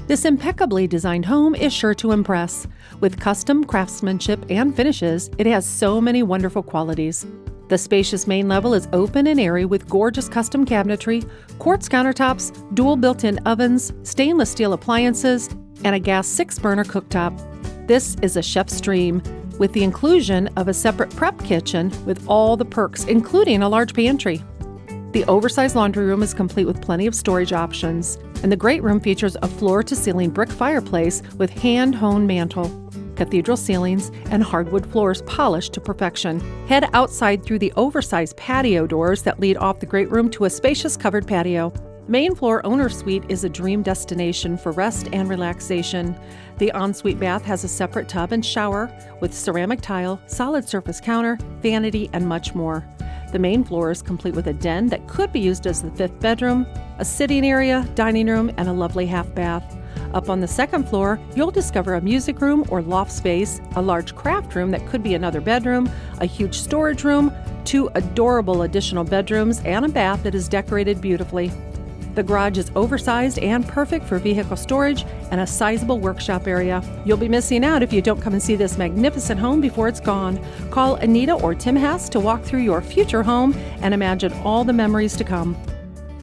This impeccably designed home is sure to impress. With custom craftsmanship and finishes, it has so many wonderful qualities. The spacious main level is open and airy with gorgeous custom cabinetry, quartz countertops, dual built-in ovens, stainless steel appliances, and a gas 6-burner cooktop. This is a chef's dream, with the inclusion of a separate prep kitchen with all the perks, including a large pantry. The oversized laundry room is complete with plenty of storage options, and the great room features a floor-to-ceiling brick fireplace with hand-hewn mantle, cathedral ceilings, and hardwood floors polished to perfection. Head outside through the oversized patio doors that lead off the great room to a spacious covered patio. Main floor owner suite is a dream destination for rest and relaxation. The ensuite bath has a separate tub and shower with ceramic tile, solid surface counter, vanity, and much more. The main floor is complete with a den that could be used as the 5th bedroom, a sitting area, dining room, and a lovely half bath. Up on the 2nd floor, you'll discover a music room or loft space, a large craft room that could be another bedroom, a huge storage room, 2 adorable additional bedrooms, and a bath that is decorated beautifully. The garage is oversized and perfect for vehicle storage and a sizable workshop area. You'll be missing out if you don't come and see this magnificent home before it's gone. Call Anita or Tim Hess to walk through your future home and imagine all the memories to come.